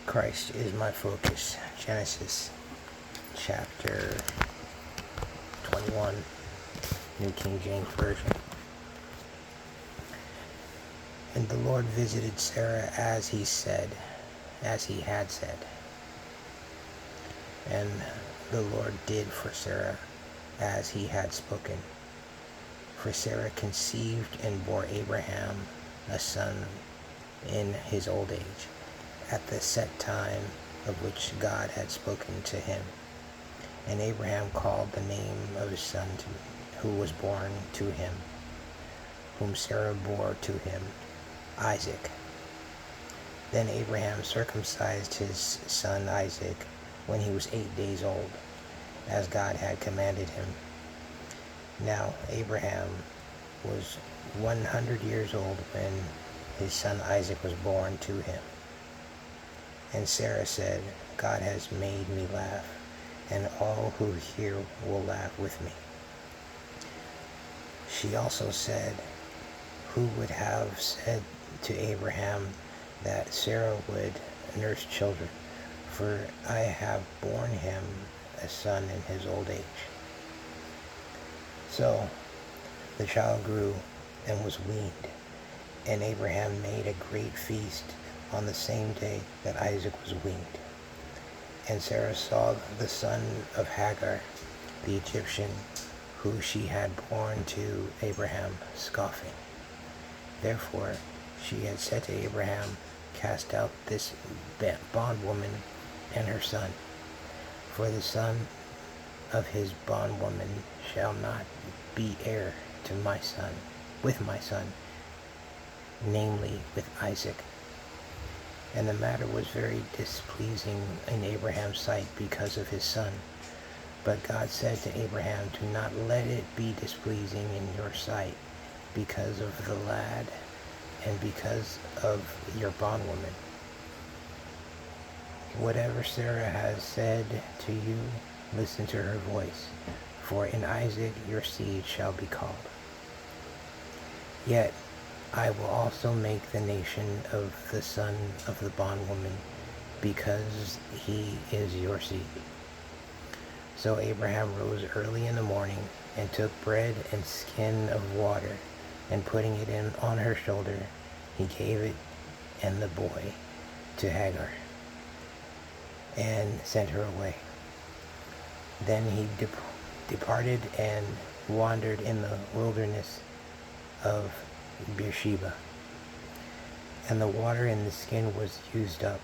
Christ is my focus. Genesis chapter 21, New King James Version. And the Lord visited Sarah as he had said. And the Lord did for Sarah as he had spoken. For Sarah conceived and bore Abraham a son in his old age, at the set time of which God had spoken to him. And Abraham called the name of his son who was born to him, whom Sarah bore to him, Isaac. Then Abraham circumcised his son Isaac when he was 8 days old, as God had commanded him. Now Abraham was 100 years old when his son Isaac was born to him. And Sarah said, God has made me laugh, and all who hear will laugh with me. She also said, who would have said to Abraham that Sarah would nurse children? For I have borne him a son in his old age. So the child grew and was weaned, and Abraham made a great feast on the same day that Isaac was weaned. And Sarah saw the son of Hagar, the Egyptian, who she had borne to Abraham, scoffing. Therefore she had said to Abraham, cast out this bondwoman and her son, for the son of his bondwoman shall not be heir to my son, namely with Isaac. And the matter was very displeasing in Abraham's sight because of his son. But God said to Abraham, do not let it be displeasing in your sight because of the lad and because of your bondwoman. Whatever Sarah has said to you, listen to her voice, for in Isaac your seed shall be called. Yet I will also make the nation of the son of the bondwoman, because he is your seed. So Abraham rose early in the morning, and took bread and skin of water, and putting it on her shoulder, he gave it and the boy to Hagar, and sent her away. Then he departed and wandered in the wilderness of Beersheba. And the water in the skin was used up,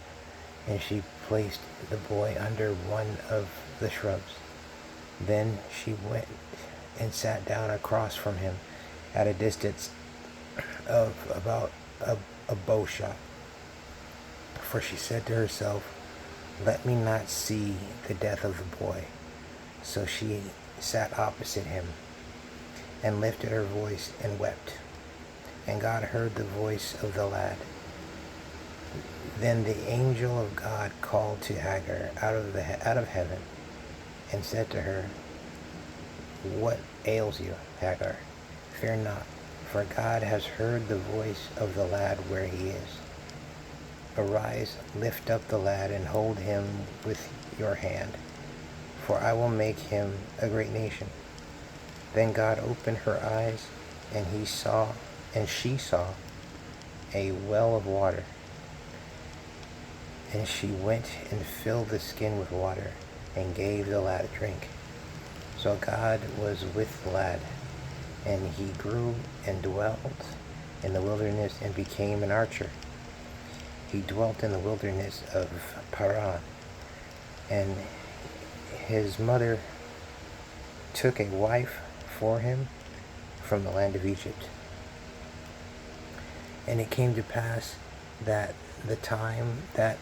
and she placed the boy under one of the shrubs. Then she went and sat down across from him at a distance of about a bow shot. For she said to herself, let me not see the death of the boy. So she sat opposite him, and lifted her voice and wept. And God heard the voice of the lad. Then the angel of God called to Hagar out of heaven, and said to her, what ails you, Hagar? Fear not, for God has heard the voice of the lad where he is. Arise, lift up the lad, and hold him with your hand, for I will make him a great nation. Then God opened her eyes, and she saw a well of water. And she went and filled the skin with water, and gave the lad a drink. So God was with the lad, and he grew and dwelt in the wilderness, and became an archer. He dwelt in the wilderness of Paran, and his mother took a wife for him from the land of Egypt. And it came to pass that the time that,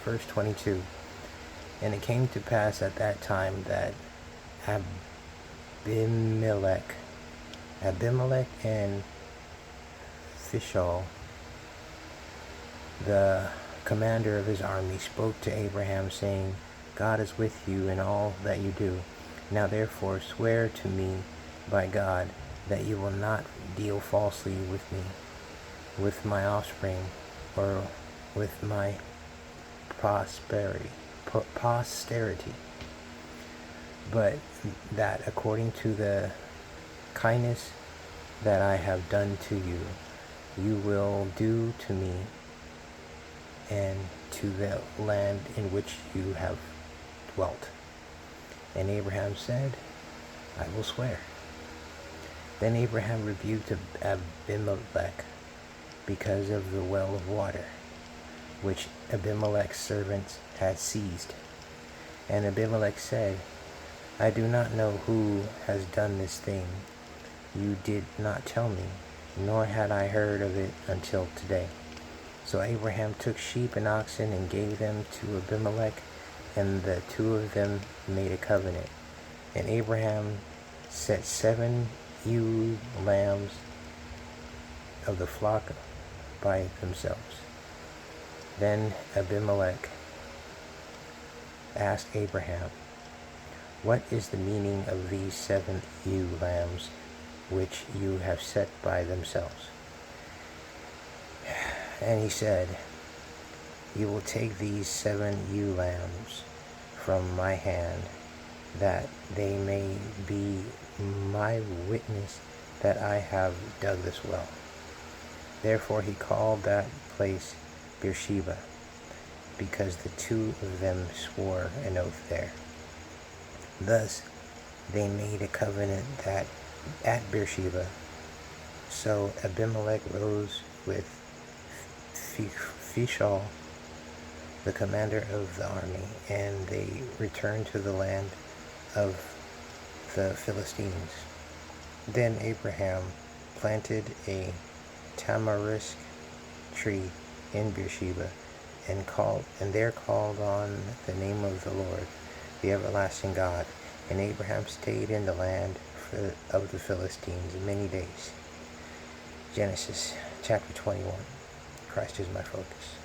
verse 22, and it came to pass at that time that Abimelech and Phishol, the commander of his army, spoke to Abraham, saying, God is with you in all that you do. Now therefore swear to me by God that you will not deal falsely with me, with my offspring, or with my posterity, but that according to the kindness that I have done to you, you will do to me and to the land in which you have dwelt. And Abraham said, I will swear. Then Abraham rebuked Abimelech because of the well of water, which Abimelech's servants had seized. And Abimelech said, I do not know who has done this thing. You did not tell me, nor had I heard of it until today. So Abraham took sheep and oxen and gave them to Abimelech, and the two of them made a covenant. And Abraham set 7 ewe lambs of the flock by themselves. Then Abimelech asked Abraham, what is the meaning of these 7 ewe lambs which you have set by themselves? And he said, you will take these 7 ewe lambs from my hand, that they may be my witness that I have dug this well. Therefore he called that place Beersheba, because the two of them swore an oath there. Thus they made a covenant that at Beersheba. So Abimelech rose with Phishol, the commander of the army, and they returned to the land of the Philistines. Then Abraham planted a tamarisk tree in Beersheba, and there called on the name of the Lord, the everlasting God. And Abraham stayed in the land of the Philistines many days. Genesis chapter 21. Christ is my focus.